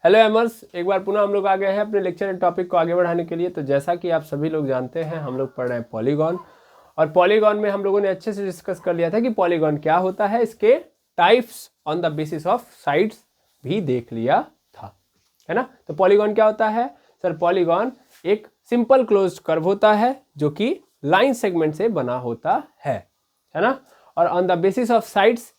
Hello एमर्स, एक बार पुनः हम लोग आ गए हैं अपने लेक्चर एंड टॉपिक को आगे बढ़ाने के लिए। तो जैसा कि आप सभी लोग जानते हैं, हम लोग पढ़ रहे हैं पॉलीगॉन, और पॉलीगॉन में हम लोगों ने अच्छे से डिस्कस कर लिया था कि पॉलीगॉन क्या होता है, इसके types on the basis of sides भी देख लिया था, है ना। तो पॉलीगॉन क्या होता है सर? पॉलीगॉन एक सिंपल क्लोज्ड कर्व होता है जो कि लाइन सेगमेंट से बना होता है ना। और on the basis of sides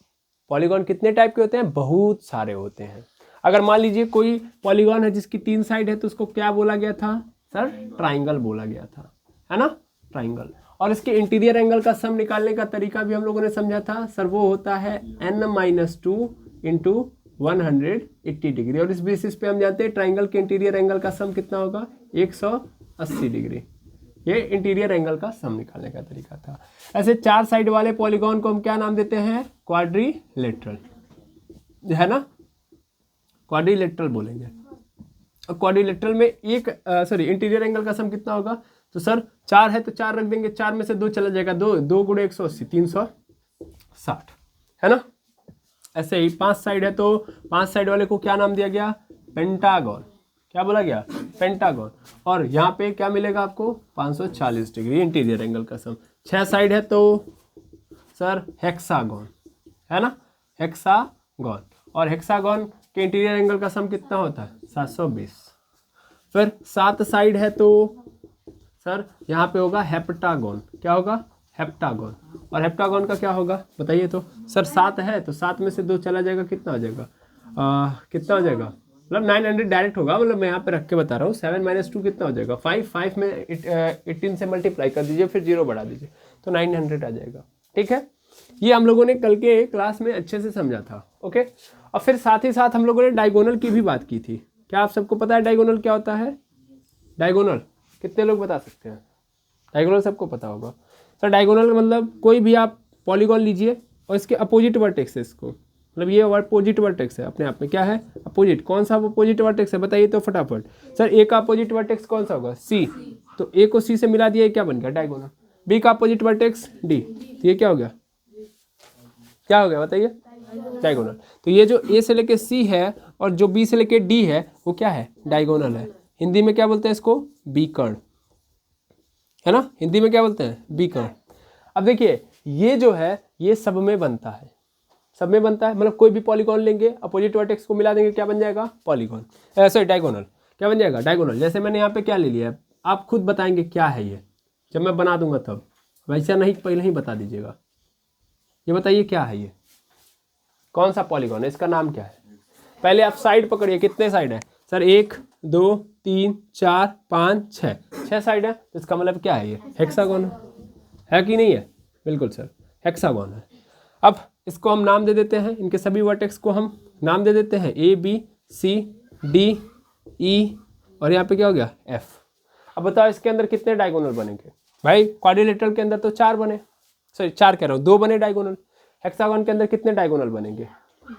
polygon कितने टाइप के होते हैं? बहुत सारे होते हैं। अगर मान लीजिए कोई पॉलीगॉन है जिसकी 3 साइड है तो उसको क्या बोला गया था सर? ट्राइंगल बोला गया था, है ना, ट्राइंगल। और इसके इंटीरियर एंगल का सम निकालने का तरीका भी हम लोगों ने समझा था सर, वो होता है n-2 इंटू 180 डिग्री। और इस बेसिस पे हम जानते हैं ट्राइंगल के इंटीरियर एंगल का सम कितना होगा? 180 डिग्री। ये इंटीरियर एंगल का सम निकालने का तरीका था। ऐसे 4 साइड वाले पॉलीगॉन को हम क्या नाम देते हैं? क्वाड्रिलेटरल, है ना, क्वाड्रिलेटरल बोलेंगे। और क्वाड्रिलेटरल में एक इंटीरियर एंगल का सम कितना होगा? तो सर 4 है तो 4 रख देंगे, 4 में से 2 चला जाएगा, 2 गुणे 180 360, है ना। ऐसे ही 5 साइड है तो 5 साइड वाले को क्या नाम दिया गया? पेंटागन। क्या बोला गया? पेंटागन। और यहाँ पे क्या मिलेगा आपको? 540 डिग्री इंटीरियर एंगल का सम। 6 साइड है तो सर हेक्सागन, है ना, हेक्सागन। और हेक्सागन के इंटीरियर एंगल का सम कितना होता है? 720। फिर 7 साइड है तो सर यहाँ पे होगा हेप्टागन। क्या होगा? हेप्टागन। और हेप्टागन का क्या होगा बताइए तो? सर 7 है तो 7 में से 2 चला जाएगा, कितना हो जाएगा? कितना हो जाएगा? मतलब 900 डायरेक्ट होगा, मतलब मैं यहाँ पे रख के बता रहा हूँ। 7 - 2 कितना हो जाएगा? 5 में 18 से मल्टीप्लाई कर दीजिए, फिर 0 बढ़ा दीजिए तो 900 आ जाएगा। ठीक है, ये हम लोगों ने कल के क्लास में अच्छे से समझा था। ओके, और फिर साथ ही साथ हम लोगों ने डायगोनल की भी बात की थी। क्या आप सबको पता है डायगोनल क्या होता है? डायगोनल कितने लोग बता सकते हैं? डायगोनल सबको पता होगा सर। डायगोनल मतलब कोई भी आप पॉलीगॉन लीजिए और इसके अपोजिट वर्टेक्स है, इसको मतलब ये अपोजिट वर्टेक्स है अपने आप में। क्या है? अपोजिट। कौन सा अपोजिट वर्टेक्स है बताइए तो फटाफट। सर ए का अपोजिट वर्टेक्स कौन सा होगा? सी। तो ए को सी से मिला दिया, क्या बन गया? डायगोनल। बी का अपोजिट वर्टेक्स डी, तो ये क्या हो गया? क्या हो गया बताइए? डायगोनल। तो ये जो ए से लेके सी है और जो बी से लेके डी है वो क्या है? डायगोनल है। हिंदी में क्या बोलते हैं इसको? बीकर्ण, है ना। हिंदी में क्या बोलते हैं? बीकर्ण। अब देखिए ये जो है ये सब में बनता है, सब में बनता है। मतलब कोई भी पॉलीगॉन लेंगे, अपोजिट वर्टेक्स को मिला देंगे, क्या बन जाएगा? Polygon, sorry diagonal. क्या बन जाएगा? डायगोनल। जैसे मैंने यहाँ पे क्या ले लिया है, आप खुद बताएंगे क्या है ये जब मैं बना दूंगा तब, वैसा नहीं पहले ही बता दीजिएगा। ये बताइए क्या है ये, कौन सा पॉलीगॉन है, इसका नाम क्या है? पहले आप साइड पकड़िए, कितने साइड है सर? 1 2 3 4 5 6 साइड है, तो इसका मतलब क्या है? ये हेक्सागोन है कि नहीं है? बिल्कुल सर, हेक्सागोन है। अब इसको हम नाम दे देते हैं, इनके सभी वर्टेक्स को हम नाम दे देते हैं A B C D E, और यहाँ पे क्या हो गया? F। अब बताओ इसके अंदर कितने डायगोनल बनेंगे भाई? क्वाड्रिलेटरल के अंदर तो 4 बने, सॉरी 4 कह रहा हूँ, 2 बने डायगोनल। हेक्सागोन के अंदर कितने डायगोनल बनेंगे?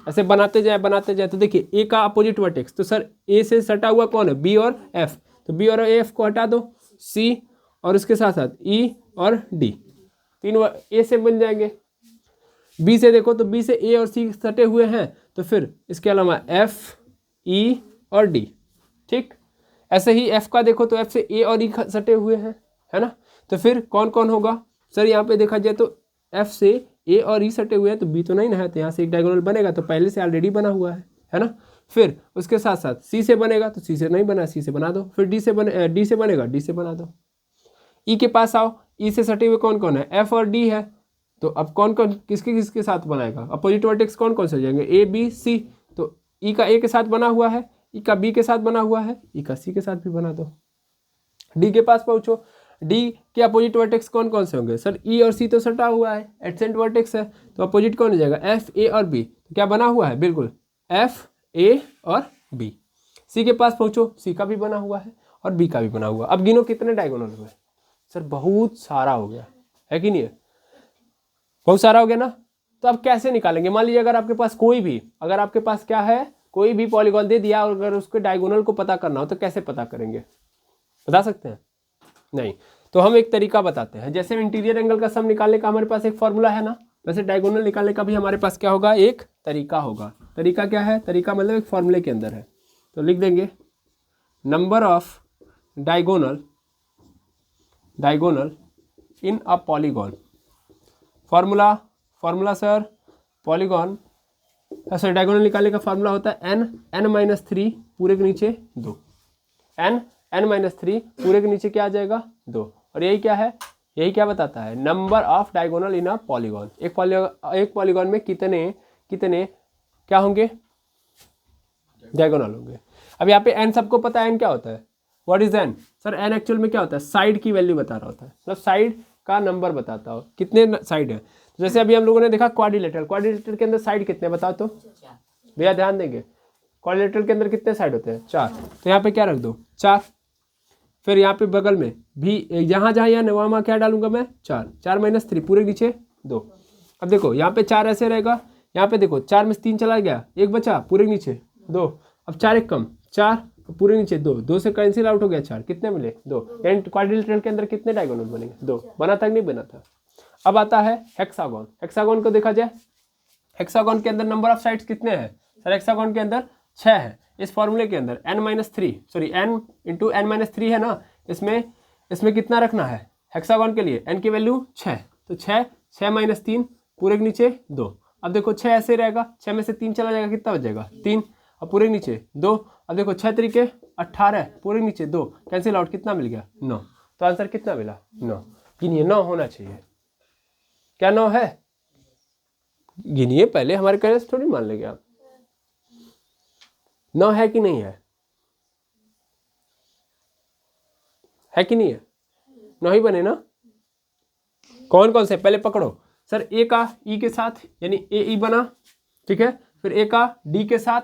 ऐसे बनाते जाए तो देखिए ए का अपोजिट वर्टेक्स, तो सर ए से सटा हुआ कौन है? बी और एफ। तो बी और एफ को हटा दो, सी और उसके साथ साथ ई और डी, 3 ए से बन जाएंगे। बी से देखो तो बी से ए और सी सटे हुए हैं, तो फिर इसके अलावा एफ ई और डी। ठीक, ऐसे ही एफ का देखो तो एफ से ए और ई सटे हुए हैं, है ना। तो फिर कौन कौन होगा सर? यहाँ पे देखा जाए तो एफ से ए और ई सटे हुए हैं, तो बी तो नहीं ना है, तो यहाँ से एक डायगोनल बनेगा, तो पहले से ऑलरेडी बना हुआ है ना। फिर उसके साथ साथ सी से बनेगा, तो सी से नहीं बना, सी से बना दो। फिर डी से बनेगा, डी से बना दो। ई के पास आओ, ई से सटे हुए कौन कौन है? एफ और डी है। तो अब कौन कौन किसके किसके साथ बनाएगा? अपोजिट वर्टेक्स कौन कौन से हो जाएंगे? A B C. तो ई का ए के साथ बना हुआ है, ई का बी के साथ बना हुआ है, ई का सी के साथ भी बना दो। डी के पास पहुंचो, डी के अपोजिट वर्टेक्स कौन कौन से होंगे? सर ई और सी तो सटा हुआ है, एडसेंट वर्टेक्स है, तो अपोजिट कौन हो जाएगा? एफ ए और बी। तो क्या बना हुआ है? बिल्कुल एफ ए और बी। सी के पास पहुंचो, सी का भी बना हुआ है और बी का भी बना हुआ। अब गिनो कितने डायगोनल हुए? सर बहुत सारा हो गया, है कि नहीं है? बहुत सारा हो गया ना। तो अब कैसे निकालेंगे? मान लीजिए अगर आपके पास कोई भी, अगर आपके पास क्या है, कोई भी पॉलीगॉन दे दिया और अगर उसके डायगोनल को पता करना हो तो कैसे पता करेंगे? बता सकते हैं? नहीं। तो हम एक तरीका बताते हैं। जैसे इंटीरियर एंगल का सम निकालने का हमारे पास एक फॉर्मूला है ना, वैसे डायगोनल निकालने का भी हमारे पास क्या होगा? एक तरीका होगा। तरीका क्या है? तरीका मतलब एक फॉर्मूले के अंदर है। तो लिख देंगे number of diagonal in a polygon. Formula sir polygon sir diagonal निकालने का फार्मूला होता है n-3 पूरे के नीचे 2। n-3 पूरे के नीचे क्या आ जाएगा 2। और यही क्या है, यही क्या बताता है, number of diagonal in a polygon. एक पॉलीगॉन में कितने क्या होंगे, डायगोनल होंगे। अब यहाँ पे n सबको पता है n क्या होता है, what is n sir, n actual में क्या होता है, साइड की वैल्यू बता रहा होता है, मतलब साइड का नंबर बताता हो कितने साइड है। तो जैसे अभी हम लोगों ने देखा क्वाड्रिलेटरल के अंदर साइड कितने बताओ तो भैया ध्यान देंगे, क्वाड्रिलेटरल के अंदर कितने साइड होते हैं 4। तो यहाँ पे क्या रख दो 4, फिर यहाँ पे बगल में भी यहाँ वहाँ क्या डालूंगा मैं 4 - 3 पूरे नीचे 2। अब देखो यहाँ पे 4 ऐसे रहेगा, यहाँ पे देखो 4 में से 3 चला गया, 1 बचा पूरे नीचे 2। अब 4 1 कम 4 पूरे नीचे 2 से कैंसिल आउट हो गया 4, कितने मिले 2। एंड क्वाड्रिलेटरल के अंदर कितने डायगोनल बनेंगे 2। बना था कि नहीं बना था। अब आता है हेक्सागोन को देखा जाए, हेक्सागोन के अंदर नंबर ऑफ साइड्स कितने हैं सर, हेक्सागोन के अंदर 6 है। इस फॉर्मूले के अंदर n - 3 है ना, इसमें कितना रखना है हेक्सागोन के लिए, n की वैल्यू 6, तो 6 - 3 पूरे के नीचे 2। अब देखो 6 ऐसे रहेगा, 6 में से 3 चला जाएगा, कितना बचेगा 3, अब पूरे नीचे 2। अब देखो 6 3 18 पूरे नीचे 2, कैंसिल आउट, कितना मिल गया 9। तो आंसर कितना मिला 9। गिनिए 9 होना चाहिए, क्या 9 है, गिनिए पहले, हमारे कहने से थोड़ी मान लेंगे आप। 9 है कि नहीं है कि नहीं है, 9 ही बने ना। कौन कौन से पहले पकड़ो सर, ए का ई के साथ यानी ए ई बना, ठीक है, फिर ए का डी के साथ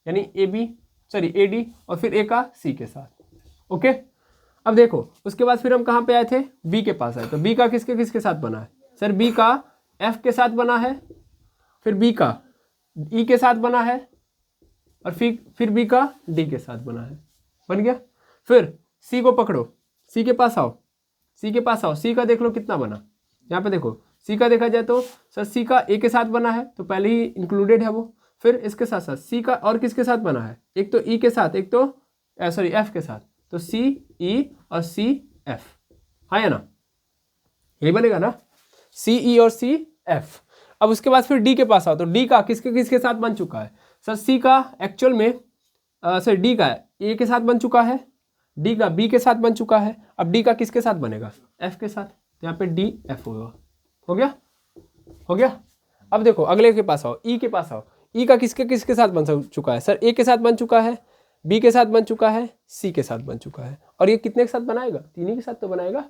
यानी ए बी ए डी, और फिर ए का सी के साथ। ओके, अब देखो उसके बाद फिर हम कहाँ पे आए थे, बी के पास आए। तो बी का किसके साथ बना है सर, बी का एफ के साथ बना है, फिर बी का ई के साथ बना है, और फिर बी का डी के साथ बना है, बन गया। फिर सी को पकड़ो, सी के पास आओ, सी का देख लो कितना बना। यहाँ पे देखो सी का देखा जाए तो सर सी का ए के साथ बना है, तो पहले ही इंक्लूडेड है वो। फिर इसके साथ साथ सी का और किसके साथ बना है, एक तो ई के साथ, एक तो एफ के साथ, तो सी ई और सी एफ, हाँ या ना, यही बनेगा ना, सी ई और सी एफ। अब उसके बाद फिर डी के पास आओ, तो डी का किसके साथ बन चुका है सर, सी का एक्चुअल में सर डी का ए के साथ बन चुका है, डी का बी के साथ बन चुका है। अब डी का किसके साथ बनेगा, एफ के साथ, तो यहाँ पे डी एफ होगा। हो गया। अब देखो अगले के पास आओ, ई के पास आओ, ई का किसके साथ बन चुका है सर, ए के साथ बन चुका है, बी के साथ बन चुका है, सी के साथ बन चुका है। और ये कितने के साथ बनाएगा, 3 के साथ तो बनाएगा,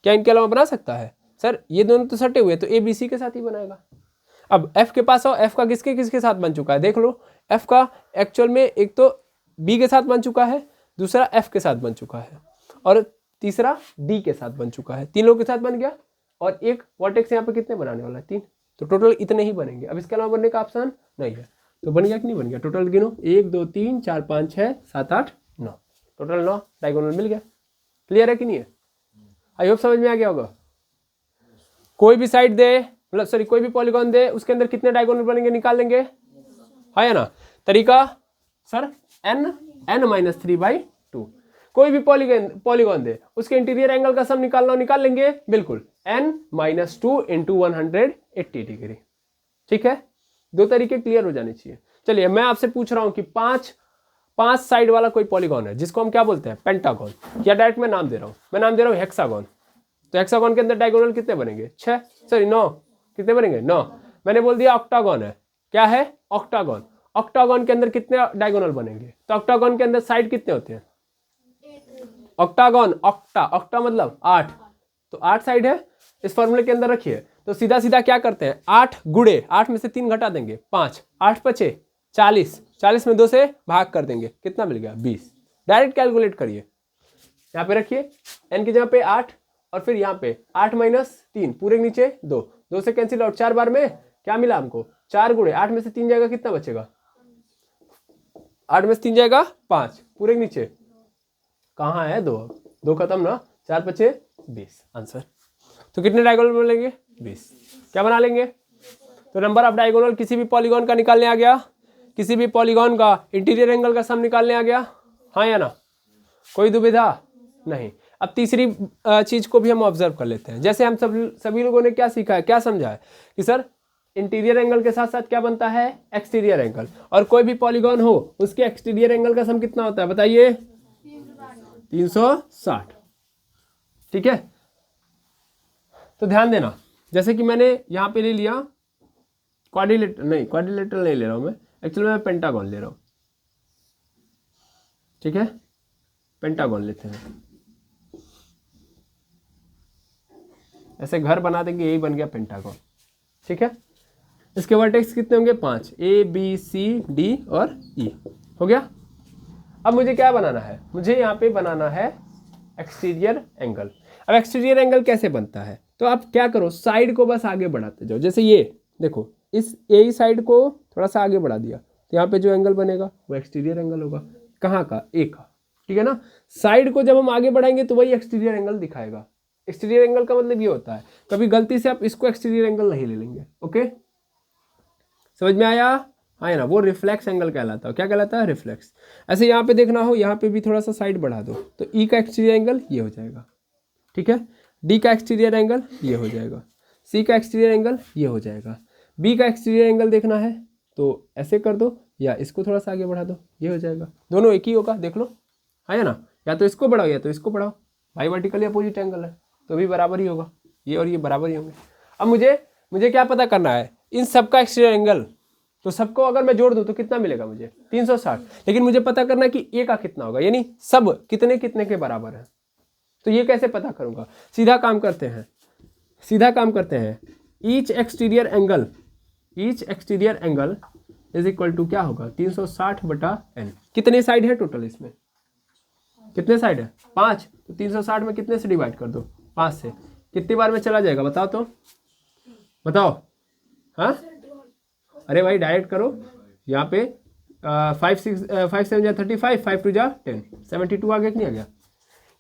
क्या इनके अलावा बना सकता है सर, ये दोनों तो सटे हुए, तो ए बी सी के साथ ही बनाएगा। अब एफ के पास आओ, एफ का किसके साथ बन चुका है देख लो, एफ का एक्चुअल में एक तो बी के साथ बन चुका है, दूसरा एफ के साथ बन चुका है, और तीसरा डी के साथ बन चुका है। 3 लोगों के साथ बन गया, और एक वर्टेक्स यहाँ पे कितने बनाने वाला है 3, तो टोटल इतने ही बनेंगे। अब इसके अलावा बनने का ऑप्शन नहीं है, तो बन गया कि नहीं बन गया, टोटल गिनो 1 2 3 4 5 6 7 8 9, टोटल 9 डायगोनल मिल गया। क्लियर है कि नहीं है, आई होप समझ में आ गया होगा। कोई भी साइड दे, मतलब सॉरी कोई भी पॉलीगॉन दे, उसके अंदर कितने डायगोनल बनेंगे निकाल लेंगे, हाँ या ना। तरीका सर n-3/2, कोई भी पॉलीगॉन दे, उसके इंटीरियर एंगल का सम निकालना निकाल लेंगे, बिल्कुल n-2 × 180 डिग्री, ठीक है। 2 तरीके क्लियर हो जाने चाहिए। चलिए मैं आपसे पूछ रहा हूं कि 5 साइड वाला कोई पॉलीगॉन है जिसको हम क्या बोलते हैं, पेंटागॉन, या डायरेक्ट मैं नाम दे रहा हूं हेक्सागॉन। तो हेक्सागॉन के अंदर डायगोनल कितने बनेंगे 9, कितने बनेंगे 9। मैंने बोल दिया ऑक्टागॉन है, क्या है ऑक्टागॉन, ऑक्टागॉन के अंदर कितने डायगोनल बनेंगे, तो ऑक्टागॉन के अंदर साइड कितने होते हैं, ऑक्टागॉन ऑक्टा मतलब 8, तो 8 साइड है, इस फॉर्मूले के अंदर रखिए। तो सीधा सीधा क्या करते हैं, 8 गुणे 8 में से 3 घटा देंगे 5, 8 5 40, 40 में 2 से भाग कर देंगे, कितना मिल गया 20। डायरेक्ट कैलकुलेट करिए, यहाँ पे रखिए n की जगह पे 8, और फिर यहाँ पे 8 - 3 पूरे के नीचे 2 से कैंसिल आउट, 4 बार में क्या मिला हमको 4 गुणे 8 में से 3 जाएगा, कितना बचेगा 8 में से 3 जाएगा 5, पूरे के नीचे कहाँ है 2 खत्म ना, 4 5 20 आंसर। तो कितने डायगोनल बनेंगे 20, क्या बना लेंगे। तो नंबर ऑफ डायगोनल किसी भी पॉलीगॉन का निकालने आ गया, किसी भी पॉलीगॉन का इंटीरियर एंगल का सम निकालने आ गया, हाँ या ना, कोई दुविधा नहीं। अब तीसरी चीज को भी हम ऑब्जर्व कर लेते हैं। जैसे हम सभी लोगों ने क्या सीखा है, क्या समझा है कि सर इंटीरियर एंगल के साथ साथ क्या बनता है, एक्सटीरियर एंगल, और कोई भी पॉलीगॉन हो उसके एक्सटीरियर एंगल का सम कितना होता है बताइए, 360। ठीक है, तो ध्यान देना, जैसे कि मैंने यहाँ पे ले लिया क्वाड्रिलेटरल नहीं ले रहा हूँ मैं, एक्चुअली मैं पेंटागन ले रहा हूँ। ठीक है, पेंटागन लेते हैं, ऐसे घर बना देंगे, यही बन गया पेंटागन। ठीक है, इसके वर्टेक्स कितने होंगे, 5, A B C D और E हो गया। अब मुझे क्या बनाना है, मुझे यहाँ पे बनाना है एक्सटीरियर एंगल। अब एक्सटीरियर एंगल कैसे बनता है, तो आप क्या करो, साइड को बस आगे बढ़ाते जाओ। जैसे ये देखो, इस ए साइड को थोड़ा सा आगे बढ़ा दिया, तो यहाँ पे जो एंगल बनेगा वो एक्सटीरियर एंगल होगा। कहाँ का, ए का। ठीक है ना, साइड को जब हम आगे बढ़ाएंगे तो वही एक्सटीरियर एंगल दिखाएगा। एक्सटीरियर एंगल का मतलब ये होता है, कभी गलती से आप इसको एक्सटीरियर एंगल नहीं ले लेंगे। ओके, समझ में आया, हाँ ना, वो रिफ्लेक्स एंगल कहलाता है। क्या कहलाता है, रिफ्लेक्स। ऐसे यहाँ पे देखना हो, यहाँ पे भी थोड़ा सा साइड बढ़ा दो, तो ई का एक्सटीरियर एंगल ये हो जाएगा। ठीक है, डी का एक्सटीरियर एंगल ये हो जाएगा, सी का एक्सटीरियर एंगल ये हो जाएगा, बी का एक्सटीरियर एंगल देखना है तो ऐसे कर दो, या इसको थोड़ा सा आगे बढ़ा दो, ये हो जाएगा। दोनों एक ही होगा, देख लो, है ना, या तो इसको बढ़ाओ या तो इसको बढ़ाओ, भाई वर्टिकली अपोजिट एंगल है तो भी बराबर ही होगा, ये और ये बराबर ही होंगे। अब मुझे क्या पता करना है, इन सबका एक्सटीरियर एंगल, तो सबको अगर मैं जोड़ दूं तो कितना मिलेगा मुझे, 360। लेकिन मुझे पता करना है कि ए का कितना होगा, यानी सब कितने कितने के बराबर है। तो ये कैसे पता करूंगा, सीधा काम करते हैं, each exterior angle is equal to क्या होगा, 360/n। कितने साइड है टोटल, इसमें कितने साइड है, 5, तो 360 में कितने से डिवाइड कर दो, 5 से। कितनी बार में चला जाएगा बताओ, तो बताओ, हाँ, अरे भाई डायरेक्ट करो, यहाँ पे 5 7 जा 35, 5 2 जा 10, 72 आ गया कि नहीं आ गया।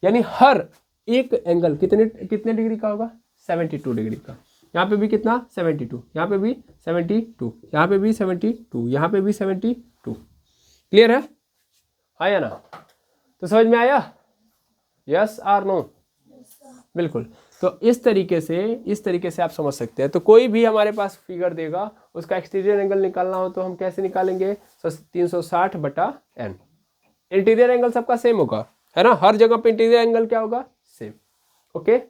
यानी हर एक एंगल कितने डिग्री का होगा, 72 डिग्री का। यहाँ पे भी कितना, 72, यहाँ पे भी 72, यहाँ पे भी 72, यहाँ पे भी 72। क्लियर है, आया ना, तो समझ में आया, यस और नो, बिल्कुल। तो इस तरीके से आप समझ सकते हैं। तो कोई भी हमारे पास फिगर देगा, उसका एक्सटीरियर एंगल निकालना हो तो हम कैसे निकालेंगे, 360/n। इंटीरियर एंगल सबका सेम होगा, है ना, हर जगह पे इंटीरियर एंगल क्या होगा, सेम। ओके,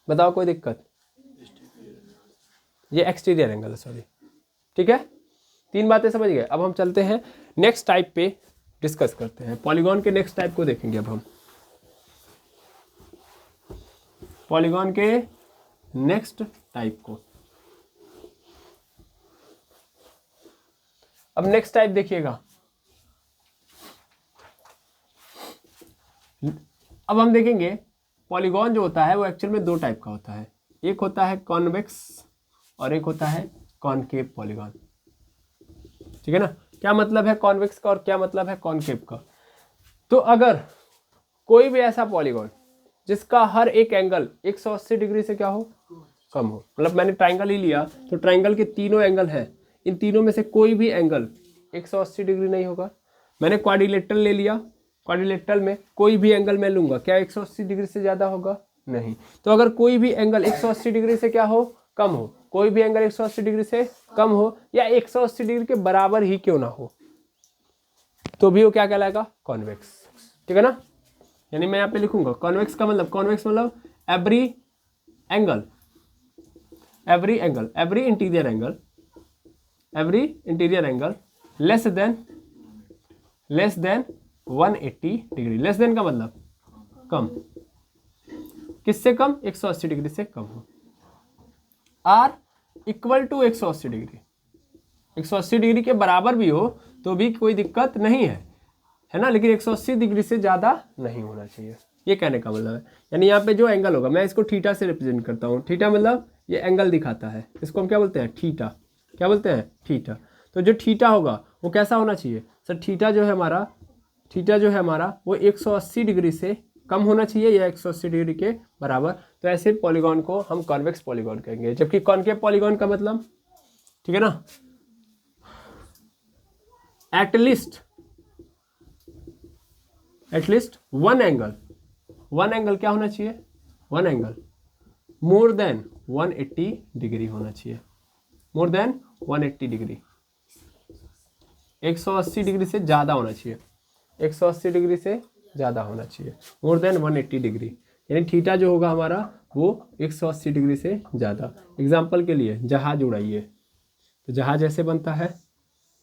बताओ कोई दिक्कत, ये एक्सटीरियर एंगल है, सॉरी। ठीक है, 3 बातें समझ गए। अब हम चलते हैं नेक्स्ट टाइप पे, डिस्कस करते हैं पॉलीगॉन के नेक्स्ट टाइप को देखेंगे। अब हम पॉलीगॉन के नेक्स्ट टाइप को, अब नेक्स्ट टाइप देखिएगा। अब हम देखेंगे पॉलीगॉन जो होता है वो एक्चुअल में 2 टाइप का होता है, एक होता है कॉन्वेक्स और एक होता है कॉनकेव पॉलीगॉन। ठीक है ना, क्या मतलब है कॉन्वेक्स का और क्या मतलब है कॉनकेव का। तो अगर कोई भी ऐसा पॉलीगॉन जिसका हर एक एंगल 180 डिग्री से क्या हो, कम हो, मतलब मैंने ट्राइंगल ही लिया तो ट्राइंगल के तीनों एंगल हैं, इन तीनों में से कोई भी एंगल 180 डिग्री नहीं होगा। मैंने क्वाड्रिलेटरल ले लिया, क्वाड्रिलेटरल में कोई भी एंगल मैं लूंगा, क्या 180 डिग्री से ज़्यादा होगा, नहीं। तो अगर कोई भी एंगल 180 डिग्री से क्या हो, कम हो, कोई भी एंगल 180 डिग्री से कम हो या 180 डिग्री के बराबर ही क्यों ना हो, तो भी वो क्या कहलाएगा, कॉन्वेक्स। ठीक है ना, यानी मैं यहाँ पे लिखूंगा कॉन्वेक्स का मतलब, कॉन्वेक्स मतलब every interior angle less than 180 degree. Less than का मतलब कम, किससे कम, 180 डिग्री से कम हो। Or equal to 180 degree, 180 degree के बराबर भी हो तो भी कोई दिक्कत नहीं है, है ना, लेकिन 180 डिग्री से ज़्यादा नहीं होना चाहिए, ये कहने का मतलब है। यानी यहाँ पे जो एंगल होगा, मैं इसको थीटा से रिप्रेजेंट करता हूँ। थीटा मतलब ये एंगल दिखाता है, इसको हम क्या बोलते हैं, थीटा। क्या बोलते हैं, थीटा। तो जो थीटा होगा वो कैसा होना चाहिए सर, थीटा जो है हमारा वो 180 डिग्री से कम होना चाहिए या 180 डिग्री के बराबर। तो ऐसे पॉलीगॉन को हम कॉन्वेक्स पॉलीगॉन कहेंगे, जबकि कॉनकेव पॉलीगॉन का मतलब, ठीक है ना, एटलीस्ट वन एंगल क्या होना चाहिए, one angle more than 180 degree होना चाहिए, मोर देन 180 डिग्री, 180 डिग्री से ज़्यादा होना चाहिए, 180 डिग्री से ज़्यादा होना चाहिए, मोर देन 180 डिग्री, यानी थीटा जो होगा हमारा वो 180 डिग्री से ज़्यादा। एग्जाम्पल के लिए जहाज उड़ाइए, तो जहाज ऐसे बनता है,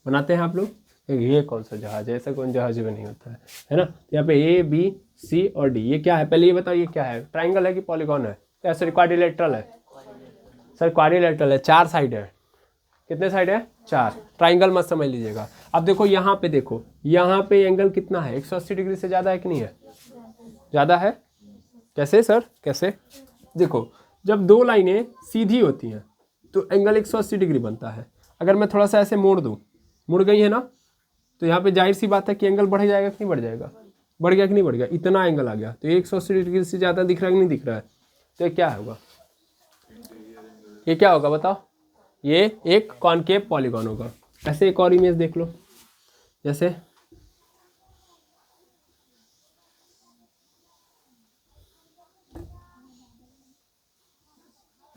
बनाते हैं आप लोग, ये कौन सा जहाज है, ऐसा कौन जहाज में नहीं होता है ना। तो यहाँ पे ए बी सी और डी, ये क्या है पहले ये बताओ, ये क्या है, ट्राइंगल है कि पॉलीगॉन है, सॉरी क्वाड्रिलेटरल है, सर क्वाड्रिलेटरल है, 4 साइड है, कितने साइड है 4, ट्राइंगल मत समझ लीजिएगा। अब देखो यहाँ पे, देखो यहाँ पे एंगल कितना है, 180 डिग्री से ज़्यादा है कि नहीं है, ज़्यादा है, कैसे सर कैसे, देखो जब 2 लाइनें सीधी होती हैं तो एंगल 180 डिग्री बनता है, अगर मैं थोड़ा सा ऐसे मोड़ दूँ, मुड़ गई है ना, तो यहाँ पे जाहिर सी बात है कि एंगल बढ़ जाएगा कि नहीं बढ़ जाएगा, बढ़ गया कि नहीं बढ़ गया, इतना एंगल आ गया, तो 180 डिग्री से ज़्यादा दिख रहा है कि नहीं दिख रहा है, तो ये क्या होगा, ये क्या होगा बताओ, ये एक कॉनकेव पॉलीगॉन होगा। ऐसे एक और इमेज देख लो, जैसे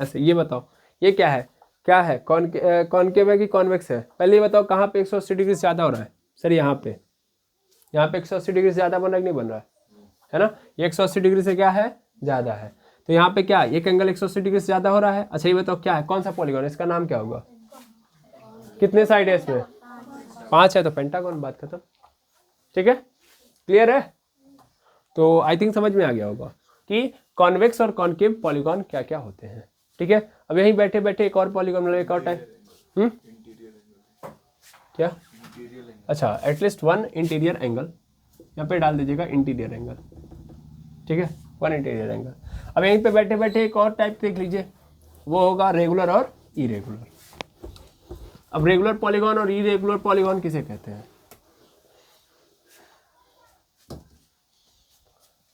ऐसे, ये बताओ ये क्या है, क्या है, कॉनकेव है कि कॉन्वेक्स है, पहले ये बताओ कहाँ पे 180 डिग्री से ज़्यादा हो रहा है, सर यहाँ पे 180 डिग्री से ज़्यादा बन रहा है कि नहीं बन रहा है ना, ये 180 डिग्री से क्या है ज़्यादा है, तो यहाँ पे क्या एक एंगल 180 डिग्री से ज़्यादा हो रहा है। अच्छा ये बताओ क्या है, कौन सा पॉलीगॉन है, इसका नाम क्या होगा, कितने साइड है इसमें, 5 है, तो पेंटागन, बात खत्म, ठीक है, क्लियर है। तो आई थिंक समझ में आ गया होगा कि कॉन्वेक्स और कॉनकेव पॉलीगॉन क्या क्या होते हैं, ठीक है। अब यहीं बैठे बैठे एक और पॉलीगॉन मतलब एक और टाइप, क्या, अच्छा एटलीस्ट वन इंटीरियर एंगल, यहाँ पे डाल दीजिएगा इंटीरियर एंगल, ठीक है, वन इंटीरियर एंगल। अब यहीं पे बैठे बैठे एक और टाइप देख लीजिए, वो होगा रेगुलर और इरेगुलर। अब रेगुलर पॉलीगॉन और इरेगुलर पॉलीगॉन किसे कहते हैं,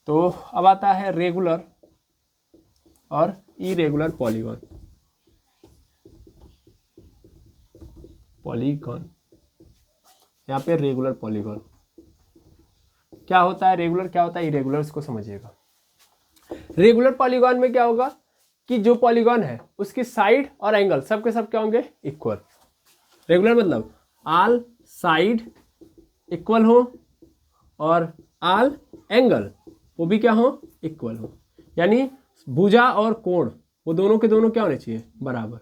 तो अब आता है रेगुलर और इरेगुलर पॉलीगॉन, यहाँ पे रेगुलर पॉलीगॉन क्या होता है, रेगुलर क्या होता है, इरेगुलर, इसको समझिएगा। रेगुलर पॉलीगॉन में क्या होगा कि जो पॉलीगॉन है उसकी साइड और एंगल सबके सब क्या होंगे, इक्वल। रेगुलर मतलब ऑल साइड इक्वल हो और ऑल एंगल वो भी क्या हो, इक्वल हो, यानी भुजा और कोण वो दोनों के दोनों क्या होने चाहिए, बराबर।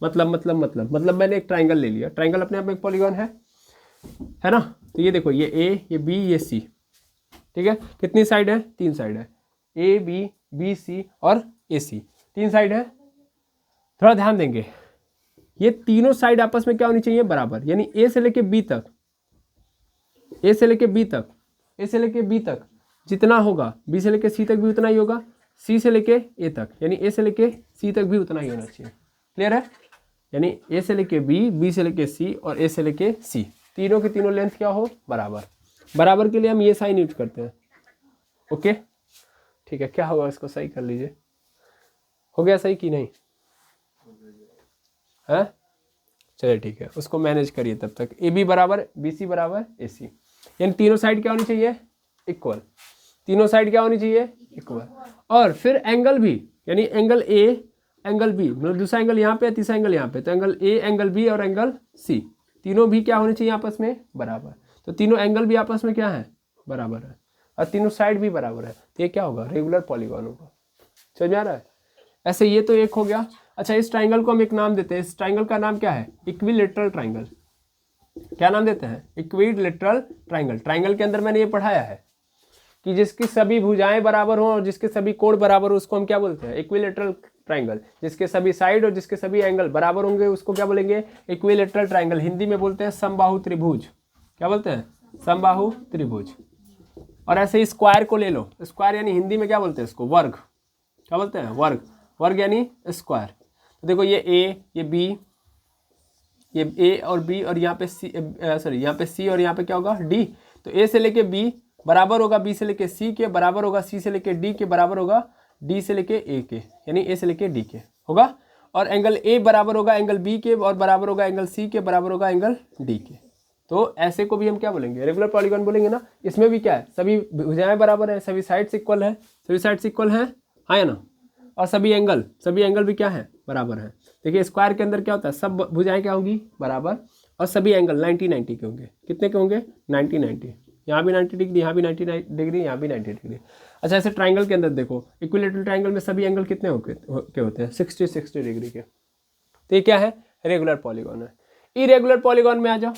मतलब मैंने एक ट्राइंगल ले लिया, ट्राइंगल अपने आप में एक पॉलीगॉन है ना, तो ये देखो ये ए, ये बी, ये सी, ठीक है, कितनी साइड है, 3 साइड है, ए बी बी सी और ए सी, 3 साइड है। थोड़ा ध्यान देंगे, ये तीनों साइड आपस में क्या होनी चाहिए, बराबर, यानी ए से लेके बी तक, ए से लेके बी तक, ए से लेके बी तक जितना होगा बी से लेके सी तक भी उतना ही होगा, सी से लेके ए तक, यानी ए से लेके सी तक भी उतना ही होना चाहिए, क्लियर है। यानी ए से लेके बी, बी से लेके सी और ए से लेके सी, तीनों के तीनों लेंथ क्या हो, बराबर। बराबर के लिए हम ये साइन यूज करते हैं, ओके ठीक है। क्या होगा, इसको सही कर लीजिए, हो गया सही कि नहीं है, चलिए ठीक है, उसको मैनेज करिए तब तक। ए बी बराबर बी सी बराबर ए सी, यानी तीनों साइड क्या होनी चाहिए, इक्वल, तीनों साइड क्या होनी चाहिए, इक्वल। और फिर एंगल भी, यानी एंगल ए एंगल बी, मतलब दूसरा एंगल यहाँ पे, तीसरा एंगल यहाँ पे, तो एंगल ए एंगल बी और एंगल सी तीनों भी क्या होने चाहिए आपस में, बराबर। तो तीनों एंगल भी आपस में क्या है, बराबर है, और तीनों साइड भी बराबर है, तो ये क्या होगा, रेगुलर पॉलीगॉन होगा। समझ में आ रहा है। ऐसे ये तो एक हो गया। अच्छा इस ट्राइंगल को हम एक नाम देते हैं, इस ट्राइंगल का नाम क्या है, इक्विलेटरल ट्राइंगल। क्या नाम देते हैं, इक्विलेटरल ट्राइंगल। ट्राइंगल के अंदर मैंने ये पढ़ाया है कि जिसकी सभी भुजाएं बराबर हो और जिसके सभी कोण बराबर हो उसको हम क्या बोलते हैं, इक्विलेटरल ट्राइंगल। जिसके सभी साइड और जिसके सभी एंगल बराबर होंगे उसको क्या बोलेंगे, इक्विलेटरल ट्राइंगल। हिंदी में बोलते हैं समबाहु त्रिभुज। क्या बोलते हैं, समबाहु त्रिभुज। और ऐसे ही स्क्वायर को ले लो, स्क्वायर यानी हिंदी में क्या बोलते हैं इसको, वर्ग। क्या बोलते हैं, वर्ग। वर्ग यानी स्क्वायर। तो देखो ये ए, ये बी, ये ए और बी और यहाँ पे सी, सॉरी यहाँ पे सी और यहाँ पे क्या होगा, डी। तो ए से लेके बी बराबर होगा बी से लेके सी के, बराबर होगा सी से लेके डी के, बराबर होगा डी से लेके ए के, यानी ए से लेके डी के होगा। और एंगल ए बराबर होगा एंगल बी के और बराबर होगा एंगल सी के बराबर होगा एंगल डी के। तो ऐसे को भी हम क्या बोलेंगे, रेगुलर पॉलीगॉन बोलेंगे ना। इसमें भी क्या है, सभी भुजाएं बराबर है, सभी साइड्स इक्वल है, सभी साइड्स इक्वल है, हाँ या ना। और सभी एंगल भी क्या है, बराबर है। देखिए स्क्वायर के अंदर क्या होता है, सब भुजाएं क्या होंगी, बराबर, और सभी एंगल 90-90 के होंगे। कितने के होंगे, 90-90। यहाँ भी 90 डिग्री, यहाँ भी 90 डिग्री, यहाँ भी 90 डिग्री। अच्छा ऐसे ट्राइंगल के अंदर देखो, इक्विलेटरल ट्राइंगल में सभी एंगल कितने के होते हैं, 60 डिग्री के। तो ये क्या है, रेगुलर पॉलीगॉन है। इरेगुलर पॉलीगॉन में आ जाओ।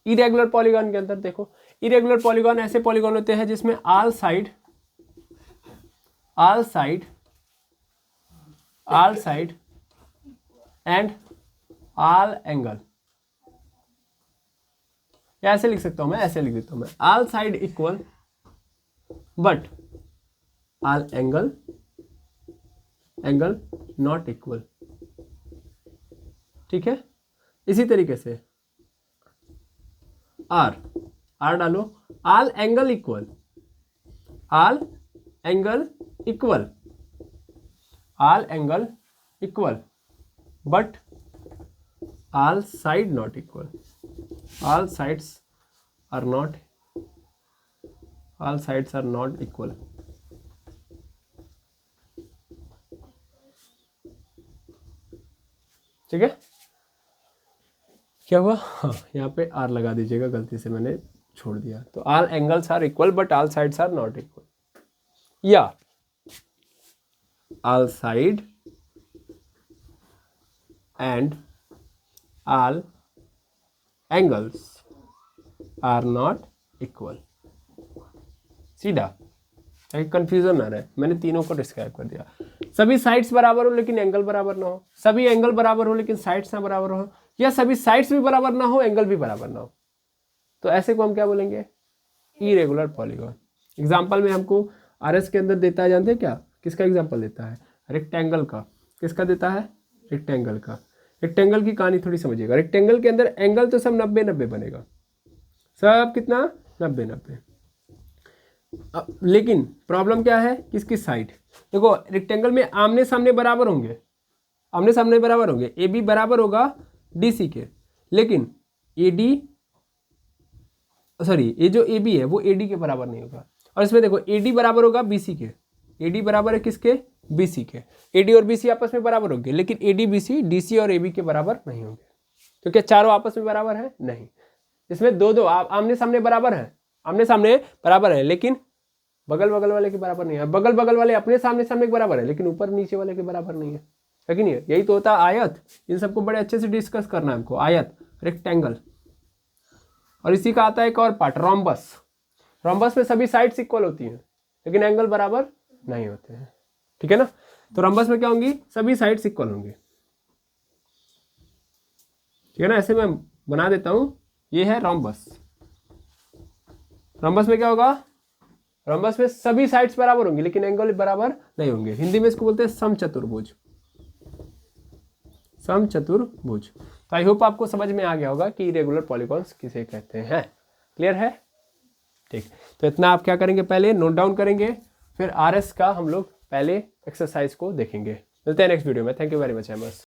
इरेगुलर पॉलीगॉन के अंदर देखो, इरेगुलर पॉलीगॉन ऐसे पॉलीगॉन होते हैं जिसमें all side and all angle, ऐसे लिख सकता हूं मैं, ऐसे लिख देता हूं मैं, all side equal but all angle not equal. ठीक है, इसी तरीके से आर डालो, all angle equal but all side not equal, all sides are not equal। ठीक है, क्या हुआ, हाँ यहाँ पे आर लगा दीजिएगा, गलती से मैंने छोड़ दिया। तो all angles are equal but all sides are not equal, या all side and all angles are not equal। सीधा, ताकि कंफ्यूजन ना रहे, मैंने तीनों को डिस्क्राइब कर दिया। सभी साइड्स बराबर हो लेकिन एंगल बराबर ना हो, सभी एंगल बराबर हो लेकिन साइड्स ना बराबर हो, या सभी साइड्स भी बराबर ना हो, एंगल भी बराबर ना हो, तो ऐसे को हम क्या बोलेंगे, इरेगुलर पॉलीगॉन। एग्जाम्पल में हमको आरएस के अंदर देता है, जानते हैं क्या, किसका एग्जाम्पल देता है, रेक्टेंगल का। किसका देता है, रेक्टेंगल का। रेक्टेंगल की कहानी थोड़ी समझिएगा। रेक्टेंगल के अंदर एंगल तो सब 90-90 बनेगा, सब कितना, 90-90। लेकिन प्रॉब्लम क्या है, किसकी साइड। देखो रेक्टेंगल में आमने सामने बराबर होंगे, ए बी बराबर होगा डी सी के, लेकिन ए डी ये जो ए बी है वो ए डी के बराबर नहीं होगा। और इसमें देखो ए डी बराबर होगा बी सी के, ए डी बराबर है किसके, बी सी के। ए डी और बी सी आपस में बराबर होंगे, लेकिन A D B C D C और ए बी के बराबर नहीं होंगे। तो क्या चारों आपस में बराबर है, नहीं। इसमें दो आमने सामने बराबर है, लेकिन बगल वाले के बराबर नहीं है। बगल वाले अपने सामने के बराबर है, लेकिन ऊपर नीचे वाले के बराबर नहीं है कि नहीं है। यही तो होता है आयत। इन सबको बड़े अच्छे से डिस्कस करना है हमको, आयत, रेक्टेंगल। और इसी का आता है एक और पार्ट, रोम्बस। रोम्बस में सभी साइड्स इक्वल होती हैं लेकिन एंगल बराबर नहीं होते हैं। ठीक है ना, तो रोम्बस में क्या होंगी, सभी साइड्स इक्वल होंगी। ठीक है ना, ऐसे मैं बना देता हूं, ये है रोम्बस। रोम्बस में क्या होगा, रोम्बस में सभी साइड्स बराबर होंगी लेकिन एंगल बराबर नहीं होंगे। हिंदी में इसको बोलते हैं समचतुर्भुज। तो आई होप आपको समझ में आ गया होगा कि इरेगुलर पॉलीगॉन्स किसे कहते हैं। क्लियर है, ठीक। तो इतना आप क्या करेंगे, पहले नोट डाउन करेंगे, फिर आरएस का हम लोग पहले एक्सरसाइज को देखेंगे। मिलते हैं नेक्स्ट वीडियो में। Thank you very much एमर्स।